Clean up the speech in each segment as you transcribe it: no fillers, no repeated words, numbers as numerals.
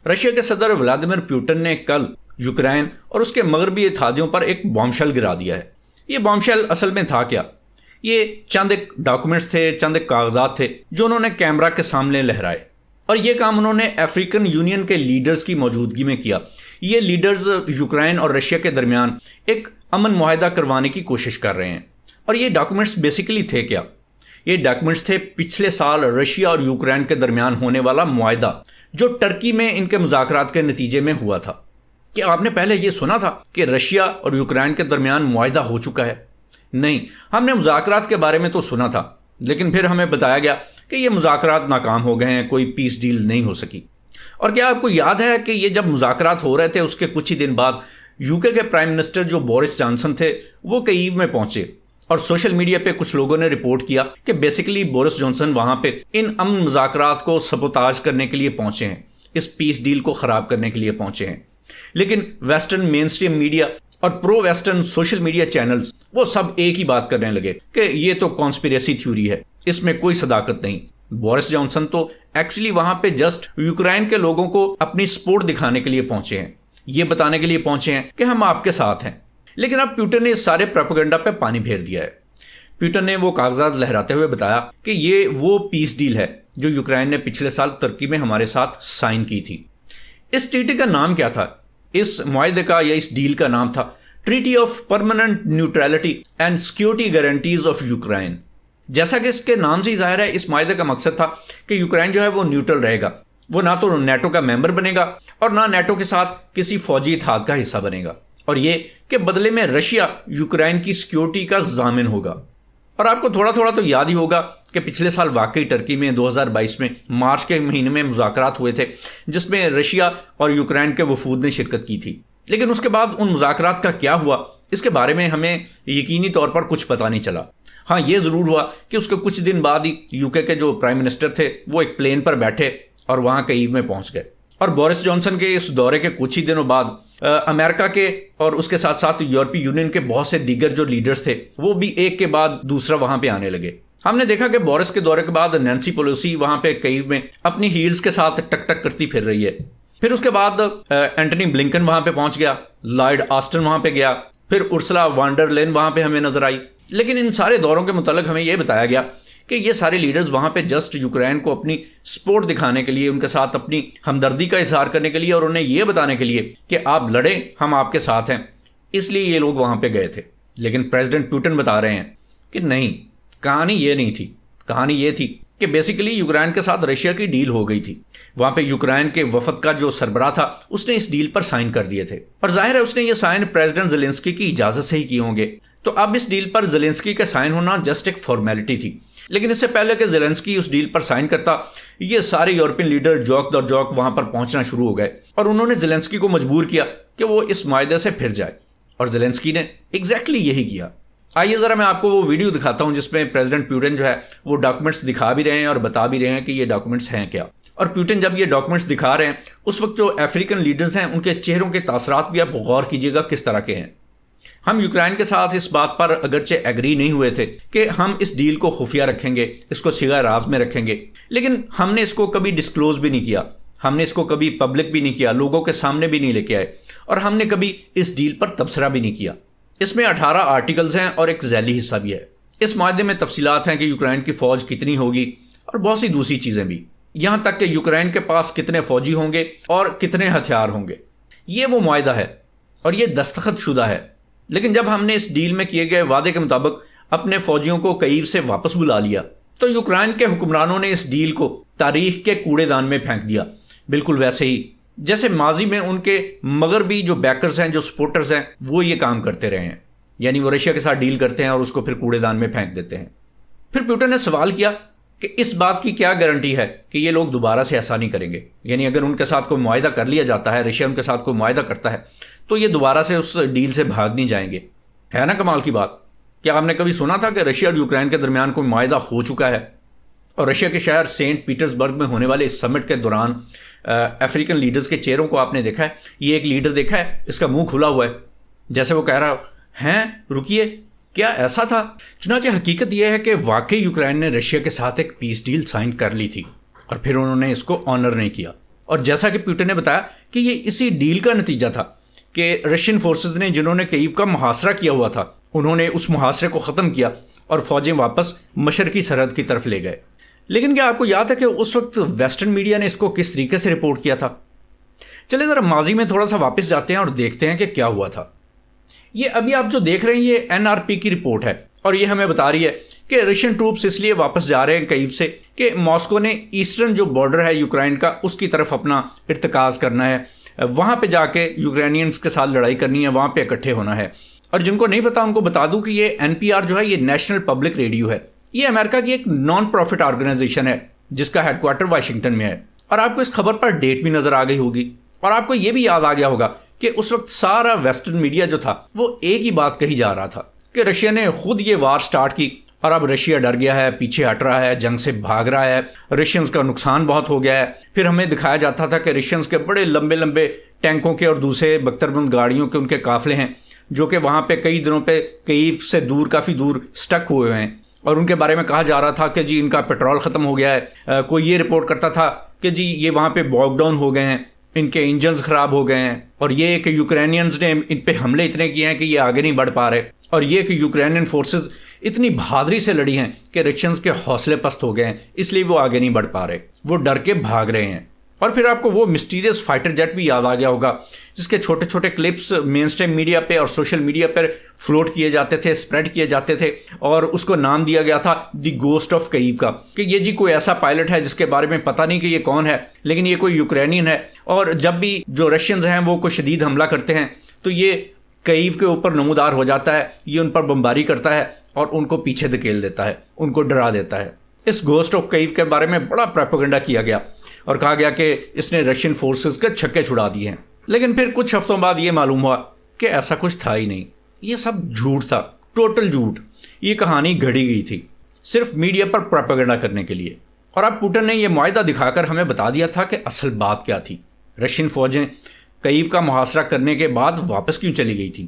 Russia کے صدر Vladimir Putin نے کل یوکرین اور اس کے مغربی اتحادیوں پر ایک بام شیل گرا دیا ہے۔ یہ بام شیل اصل میں تھا کیا؟ یہ چند ایک ڈاکومنٹس تھے، چند ایک کاغذات تھے جو انہوں نے کیمرہ کے سامنے لہرائے، اور یہ کام انہوں نے افریقن یونین کے لیڈرز کی موجودگی میں کیا۔ یہ لیڈرز یوکرین اور رشیا کے درمیان ایک امن معاہدہ کروانے کی کوشش کر رہے ہیں۔ اور یہ ڈاکومنٹس بیسیکلی تھے کیا؟ یہ ڈاکومنٹس تھے پچھلے سال رشیا اور یوکرین کے درمیان ہونے والا معاہدہ جو ٹرکی میں ان کے مذاکرات کے نتیجے میں ہوا تھا۔ کہ آپ نے پہلے یہ سنا تھا کہ رشیا اور یوکرین کے درمیان معاہدہ ہو چکا ہے؟ نہیں، ہم نے مذاکرات کے بارے میں تو سنا تھا، لیکن پھر ہمیں بتایا گیا کہ یہ مذاکرات ناکام ہو گئے ہیں، کوئی پیس ڈیل نہیں ہو سکی۔ اور کیا آپ کو یاد ہے کہ یہ جب مذاکرات ہو رہے تھے اس کے کچھ ہی دن بعد یو کے پرائم منسٹر جو بورس جانسن تھے وہ کییو میں پہنچے، اور سوشل میڈیا پہ کچھ لوگوں نے رپورٹ کیا کہ بیسیکلی بورس جانسن وہاں پہ ان امن مذاکرات کو سبوتاژ کرنے کے لیے پہنچے ہیں، اس پیس ڈیل کو خراب کرنے کے لیے پہنچے ہیں۔ لیکن ویسٹرن مین اسٹریم میڈیا اور پرو ویسٹرن سوشل میڈیا چینلز وہ سب ایک ہی بات کرنے لگے کہ یہ تو کانسپیریسی تھیوری ہے، اس میں کوئی صداقت نہیں۔ بورس جانسن تو ایکچولی وہاں پہ جسٹ یوکرین کے لوگوں کو اپنی سپورٹ دکھانے کے لیے پہنچے ہیں، یہ بتانے کے لیے پہنچے ہیں کہ ہم آپ کے ساتھ ہیں۔ لیکن اب پوٹن نے اس سارے پروپیگنڈا پہ پانی پھیر دیا ہے۔ پوٹن نے وہ کاغذات لہراتے ہوئے بتایا کہ یہ وہ پیس ڈیل ہے جو یوکرین نے پچھلے سال ترکی میں ہمارے ساتھ سائن کی تھی۔ اس ٹریٹی کا نام کیا تھا؟ اس معاہدے کا یا اس ڈیل کا نام تھا treaty of permanent neutrality and security guarantees of Ukraine. جیسا کہ اس کے نام سے ہی ظاہر ہے، اس معاہدے کا مقصد تھا کہ یوکرین جو ہے وہ نیوٹرل رہے گا، وہ نہ تو نیٹو کا ممبر بنے گا اور نہ نیٹو کے ساتھ کسی فوجی اتحاد کا حصہ بنے گا، اور یہ کہ بدلے میں رشیا یوکرین کی سیکورٹی کا ضامن ہوگا۔ اور آپ کو تھوڑا تھوڑا تو یاد ہی ہوگا کہ پچھلے سال واقعی ٹرکی میں 2022 میں مارچ کے مہینے میں مذاکرات ہوئے تھے جس میں رشیا اور یوکرین کے وفود نے شرکت کی تھی۔ لیکن اس کے بعد ان مذاکرات کا کیا ہوا اس کے بارے میں ہمیں یقینی طور پر کچھ پتہ نہیں چلا۔ ہاں، یہ ضرور ہوا کہ اس کے کچھ دن بعد ہی یو کے جو پرائم منسٹر تھے وہ ایک پلین پر بیٹھے اور وہاں کییو میں پہنچ گئے، اور بورس جانسن کے اس دورے کے کچھ ہی دنوں بعد امریکہ کے اور اس کے ساتھ ساتھ یورپی یونین کے بہت سے دیگر جو لیڈرز تھے وہ بھی ایک کے بعد دوسرا وہاں پہ آنے لگے۔ ہم نے دیکھا کہ بورس کے دورے کے بعد نینسی پیلوسی وہاں پہ کییو میں اپنی ہیلز کے ساتھ ٹک ٹک کرتی پھر رہی ہے۔ پھر اس کے بعد اینٹنی بلنکن وہاں پہ پہنچ گیا، لارڈ آسٹن وہاں پہ گیا، پھر ارسلا وانڈر لین وہاں پہ ہمیں نظر آئی۔ لیکن ان سارے دوروں کے متعلق ہمیں یہ بتایا گیا کہ یہ سارے لیڈرز وہاں پہ جسٹ یوکرین کو اپنی سپورٹ دکھانے کے لیے، ان کے ساتھ اپنی ہمدردی کا اظہار کرنے کے لیے اور انہیں یہ بتانے کے لیے کہ آپ لڑیں، ہم آپ کے ساتھ ہیں، اس لیے یہ لوگ وہاں پہ گئے تھے۔ لیکن پریزیڈنٹ پوٹن بتا رہے ہیں کہ نہیں، کہانی یہ نہیں تھی۔ کہانی یہ تھی کہ بیسیکلی یوکرین کے ساتھ رشیا کی ڈیل ہو گئی تھی۔ وہاں پہ یوکرین کے وفد کا جو سربراہ تھا اس نے اس ڈیل پر سائن کر دیے تھے، اور ظاہر ہے اس نے یہ سائن پریزیڈنٹ زیلنسکی کی اجازت سے ہی کیے ہوں گے۔ تو اب اس ڈیل پر زیلنسکی کا سائن ہونا جسٹ ایک فارمیلٹی تھی۔ لیکن اس سے پہلے کہ زیلنسکی اس ڈیل پر سائن کرتا، یہ سارے یورپین لیڈر جوک در جوک وہاں پر پہنچنا شروع ہو گئے، اور انہوں نے زیلنسکی کو مجبور کیا کہ وہ اس معاہدے سے پھر جائے، اور زیلنسکی نے ایگزیکٹلی یہی کیا۔ آئیے ذرا میں آپ کو وہ ویڈیو دکھاتا ہوں جس میں پریزیڈنٹ پوٹن جو ہے وہ ڈاکومنٹس دکھا بھی رہے ہیں اور بتا بھی رہے ہیں کہ یہ ڈاکومنٹس ہیں کیا۔ اور پوٹن جب یہ ڈاکومنٹس دکھا رہے ہیں اس وقت جو افریقن لیڈرز ہیں ان کے چہروں کے تاثرات بھی آپ غور کیجیے گا کس طرح کے ہیں۔ ہم یوکرین کے ساتھ اس بات پر اگرچہ ایگری نہیں ہوئے تھے کہ ہم اس ڈیل کو خفیہ رکھیں گے، اس کو صیغہ راز میں رکھیں گے، لیکن ہم نے اس کو کبھی ڈسکلوز بھی نہیں کیا، ہم نے اس کو کبھی پبلک بھی نہیں کیا، لوگوں کے سامنے بھی نہیں لے کے آئے، اور ہم نے کبھی اس ڈیل پر تبصرہ بھی نہیں کیا۔ اس میں 18 آرٹیکلز ہیں اور ایک ذیلی حصہ بھی ہے۔ اس معاہدے میں تفصیلات ہیں کہ یوکرین کی فوج کتنی ہوگی اور بہت سی دوسری چیزیں بھی، یہاں تک کہ یوکرین کے پاس کتنے فوجی ہوں گے اور کتنے ہتھیار ہوں گے۔ یہ وہ معاہدہ ہے اور یہ دستخط شدہ ہے۔ لیکن جب ہم نے اس ڈیل میں کیے گئے وعدے کے مطابق اپنے فوجیوں کو کییو سے واپس بلا لیا تو یوکرین کے حکمرانوں نے اس ڈیل کو تاریخ کے کوڑے دان میں پھینک دیا، بالکل ویسے ہی جیسے ماضی میں ان کے مغربی جو بیکرز ہیں، جو سپورٹرز ہیں، وہ یہ کام کرتے رہے ہیں، یعنی وہ رشیا کے ساتھ ڈیل کرتے ہیں اور اس کو پھر کوڑے دان میں پھینک دیتے ہیں۔ پھر پوٹن نے سوال کیا کہ اس بات کی کیا گارنٹی ہے کہ یہ لوگ دوبارہ سے ایسا نہیں کریں گے، یعنی اگر ان کے ساتھ کوئی معاہدہ کر لیا جاتا ہے، رشیا ان کے ساتھ کوئی معاہدہ کرتا ہے تو یہ دوبارہ سے اس ڈیل سے بھاگ نہیں جائیں گے۔ ہے نا کمال کی بات؟ کیا آپ نے کبھی سنا تھا کہ رشیا اور یوکرین کے درمیان کوئی معاہدہ ہو چکا ہے؟ اور رشیا کے شہر سینٹ پیٹرز برگ میں ہونے والے اس سمٹ کے دوران افریقن لیڈرز کے چہروں کو آپ نے دیکھا ہے؟ یہ ایک لیڈر دیکھا ہے، اس کا منہ کھلا ہوا ہے جیسے وہ کہہ رہا ہیں رکیے کیا ایسا تھا؟ چنانچہ حقیقت یہ ہے کہ واقعی یوکرین نے رشیا کے ساتھ ایک پیس ڈیل سائن کر لی تھی اور پھر انہوں نے اس کو آنر نہیں کیا، اور جیسا کہ پیوٹن نے بتایا کہ یہ اسی ڈیل کا نتیجہ تھا کہ رشین فورسز نے جنہوں نے کییو کا محاصرہ کیا ہوا تھا انہوں نے اس محاصرے کو ختم کیا اور فوجیں واپس مشرقی سرحد کی طرف لے گئے۔ لیکن کیا آپ کو یاد ہے کہ اس وقت ویسٹرن میڈیا نے اس کو کس طریقے سے رپورٹ کیا تھا؟ چلیں ذرا ماضی میں تھوڑا سا واپس جاتے ہیں اور دیکھتے ہیں کہ کیا ہوا تھا۔ یہ ابھی آپ جو دیکھ رہے ہیں یہ NRP کی رپورٹ ہے اور یہ ہمیں بتا رہی ہے کہ رشین ٹروپس اس لیے واپس جا رہے ہیں کییو سے کہ ماسکو نے ایسٹرن جو بارڈر ہے یوکرائن کا اس کی طرف اپنا ارتکاز کرنا ہے، وہاں پہ جا کے یوکرینینز کے ساتھ لڑائی کرنی ہے، وہاں پہ اکٹھے ہونا ہے۔ اور جن کو نہیں پتا ان کو بتا دوں کہ یہ NPR جو ہے یہ نیشنل پبلک ریڈیو ہے، یہ امریکہ کی ایک نان پروفٹ آرگنائزیشن ہے جس کا ہیڈ کوارٹر واشنگٹن میں ہے۔ اور آپ کو اس خبر پر ڈیٹ بھی نظر آ گئی ہوگی اور آپ کو یہ بھی یاد آ گیا ہوگا کہ اس وقت سارا ویسٹرن میڈیا جو تھا وہ ایک ہی بات کہی جا رہا تھا کہ رشیا نے خود یہ وار سٹارٹ کی اور اب رشیا ڈر گیا ہے، پیچھے ہٹ رہا ہے، جنگ سے بھاگ رہا ہے، رشینز کا نقصان بہت ہو گیا ہے۔ پھر ہمیں دکھایا جاتا تھا کہ رشینز کے بڑے لمبے لمبے ٹینکوں کے اور دوسرے بختربند گاڑیوں کے ان کے قافلے ہیں جو کہ وہاں پہ کئی دنوں پہ کییو سے دور کافی دور سٹک ہوئے ہیں، اور ان کے بارے میں کہا جا رہا تھا کہ جی ان کا پیٹرول ختم ہو گیا ہے۔ کوئی یہ رپورٹ کرتا تھا کہ جی یہ وہاں پہ باگ ڈاؤن ہو گئے ہیں، ان کے انجنز خراب ہو گئے ہیں، اور یہ کہ یوکرینینز نے ان پہ حملے اتنے کیے ہیں کہ یہ آگے نہیں بڑھ پا رہے، اور یہ کہ یوکرینین فورسز اتنی بہادری سے لڑی ہیں کہ رشینز کے حوصلے پست ہو گئے ہیں، اس لیے وہ آگے نہیں بڑھ پا رہے، وہ ڈر کے بھاگ رہے ہیں۔ اور پھر آپ کو وہ مسٹیریس فائٹر جیٹ بھی یاد آ گیا ہوگا جس کے چھوٹے چھوٹے کلپس مین اسٹریم میڈیا پہ اور سوشل میڈیا پر فلوٹ کیے جاتے تھے، اسپریڈ کیے جاتے تھے، اور اس کو نام دیا گیا تھا دی گوسٹ آف کییو کا، کہ یہ جی کوئی ایسا پائلٹ ہے جس کے بارے میں پتہ نہیں کہ یہ کون ہے، لیکن یہ کوئی یوکرینین ہے، اور جب بھی جو رشینز ہیں وہ کوئی شدید حملہ کرتے ہیں تو یہ کییو کے اوپر نمودار ہو جاتا ہے، یہ ان پر بمباری کرتا ہے اور ان کو پیچھے دھکیل دیتا ہے، ان کو ڈرا دیتا ہے۔ اس گوسٹ آف کییو کے بارے میں بڑا پروپیگنڈا کیا گیا اور کہا گیا کہ اس نے رشین فورسز کے چھکے چھڑا دیے ہیں، لیکن پھر کچھ ہفتوں بعد یہ معلوم ہوا کہ ایسا کچھ تھا ہی نہیں، یہ سب جھوٹ تھا، ٹوٹل جھوٹ، یہ کہانی گھڑی گئی تھی صرف میڈیا پر پروپیگنڈا کرنے کے لیے۔ اور اب پوٹن نے یہ معاہدہ دکھا کر ہمیں بتا دیا تھا کہ اصل بات کیا تھی، رشین فوجیں کییو کا محاصرہ کرنے کے بعد واپس کیوں چلی گئی تھیں۔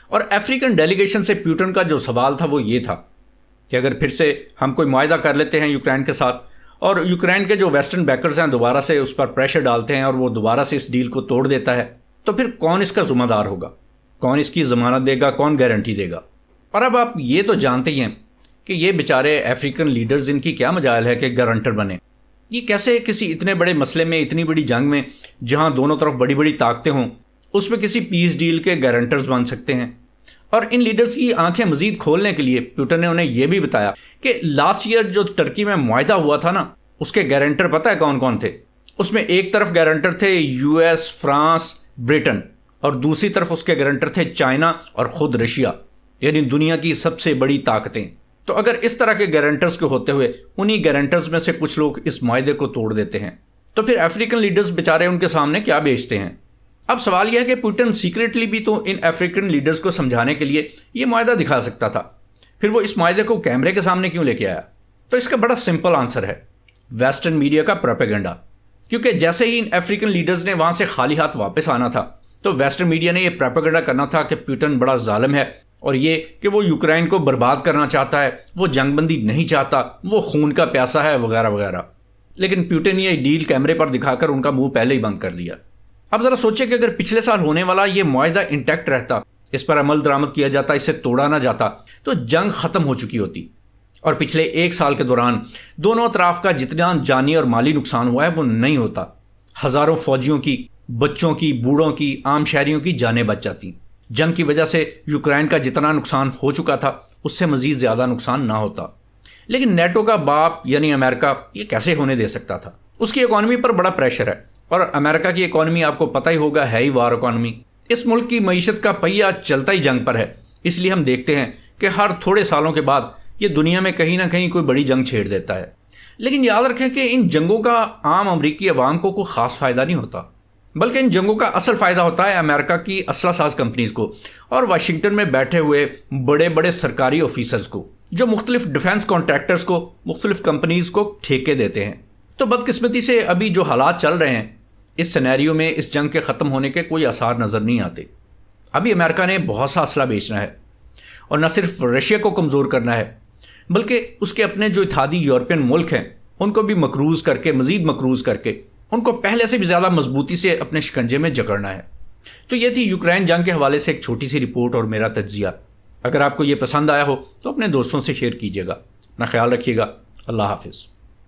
اور افریقن ڈیلیگیشن سے پیوٹن کا جو سوال تھا وہ یہ تھا کہ اگر پھر سے ہم کوئی معاہدہ کر لیتے ہیں یوکرائن کے ساتھ اور یوکرائن کے جو ویسٹرن بیکرز ہیں دوبارہ سے اس پر پریشر ڈالتے ہیں اور وہ دوبارہ سے اس ڈیل کو توڑ دیتا ہے، تو پھر کون اس کا ذمہ دار ہوگا، کون اس کی ضمانت دے گا، کون گارنٹی دے گا۔ اور اب آپ یہ تو جانتے ہی ہیں کہ یہ بیچارے افریقن لیڈرز ان کی کیا مجال ہے کہ گارنٹر بنے، یہ کیسے کسی اتنے بڑے مسئلے میں، اتنی بڑی جنگ میں جہاں دونوں طرف بڑی بڑی طاقتیں ہوں، اس میں کسی پیس ڈیل کے گارنٹرز بن سکتے ہیں۔ اور ان لیڈرز کی آنکھیں مزید کھولنے کے لیے پیوٹن نے انہیں یہ بھی بتایا کہ لاسٹ ایئر جو ترکی میں معاہدہ ہوا تھا نا، اس کے گارنٹر پتہ ہے کون کون تھے؟ اس میں ایک طرف گارنٹر تھے US، فرانس، برٹن، اور دوسری طرف اس کے گارنٹر تھے چائنا اور خود رشیا، یعنی دنیا کی سب سے بڑی طاقتیں۔ تو اگر اس طرح کے گارنٹرز کے ہوتے ہوئے انہی گارنٹرز میں سے کچھ لوگ اس معاہدے کو توڑ دیتے ہیں تو پھر افریقن لیڈرز بیچارے ان کے سامنے کیا بیچتے ہیں؟ اب سوال یہ ہے کہ پوٹن سیکریٹلی بھی تو ان افریقن لیڈرز کو سمجھانے کے لیے یہ معاہدہ دکھا سکتا تھا، پھر وہ اس معاہدے کو کیمرے کے سامنے کیوں لے کے آیا؟ تو اس کا بڑا سمپل آنسر ہے ویسٹرن میڈیا کا پروپیگنڈا، کیونکہ جیسے ہی ان افریقن لیڈرز نے وہاں سے خالی ہاتھ واپس آنا تھا تو ویسٹرن میڈیا نے یہ پروپیگنڈا کرنا تھا کہ پوٹن بڑا ظالم ہے اور یہ کہ وہ یوکرائن کو برباد کرنا چاہتا ہے، وہ جنگ بندی نہیں چاہتا، وہ خون کا پیاسا ہے، وغیرہ وغیرہ۔ لیکن پوٹن نے یہ ڈیل کیمرے پر دکھا کر ان کا منہ پہلے ہی بند کر دیا۔ اب ذرا سوچیں کہ اگر پچھلے سال ہونے والا یہ معاہدہ انٹیکٹ رہتا، اس پر عمل درآمد کیا جاتا، اسے توڑا نہ جاتا، تو جنگ ختم ہو چکی ہوتی، اور پچھلے ایک سال کے دوران دونوں اطراف کا جتنا جانی اور مالی نقصان ہوا ہے وہ نہیں ہوتا، ہزاروں فوجیوں کی، بچوں کی، بوڑھوں کی، عام شہریوں کی جانیں بچ جاتی۔ جنگ کی وجہ سے یوکرائن کا جتنا نقصان ہو چکا تھا اس سے مزید زیادہ نقصان نہ ہوتا۔ لیکن نیٹو کا باپ یعنی امریکہ یہ کیسے ہونے دے سکتا تھا؟ اس کی اکانومی پر بڑا پریشر ہے، اور امریکہ کی اکانومی آپ کو پتہ ہی ہوگا ہے ہی وار اکانومی۔ اس ملک کی معیشت کا پہیہ چلتا ہی جنگ پر ہے، اس لیے ہم دیکھتے ہیں کہ ہر تھوڑے سالوں کے بعد یہ دنیا میں کہیں نہ کہیں کوئی بڑی جنگ چھیڑ دیتا ہے۔ لیکن یاد رکھیں کہ ان جنگوں کا عام امریکی عوام کو کوئی خاص فائدہ نہیں ہوتا، بلکہ ان جنگوں کا اصل فائدہ ہوتا ہے امریکہ کی اسلحہ ساز کمپنیز کو اور واشنگٹن میں بیٹھے ہوئے بڑے بڑے سرکاری آفیسرز کو، جو مختلف ڈیفنس کانٹریکٹرز کو، مختلف کمپنیز کو ٹھیکے دیتے ہیں۔ تو بدقسمتی سے ابھی جو حالات چل رہے ہیں اس سینیریو میں اس جنگ کے ختم ہونے کے کوئی آثار نظر نہیں آتے۔ ابھی امریکہ نے بہت سا اسلحہ بیچنا ہے، اور نہ صرف رشیا کو کمزور کرنا ہے بلکہ اس کے اپنے جو اتحادی یورپین ملک ہیں ان کو بھی مقروض کر کے، مزید مقروض کر کے ان کو پہلے سے بھی زیادہ مضبوطی سے اپنے شکنجے میں جکڑنا ہے۔ تو یہ تھی یوکرین جنگ کے حوالے سے ایک چھوٹی سی رپورٹ اور میرا تجزیہ۔ اگر آپ کو یہ پسند آیا ہو تو اپنے دوستوں سے شیئر کیجیے گا۔ اپنا خیال رکھیے گا۔ اللہ حافظ۔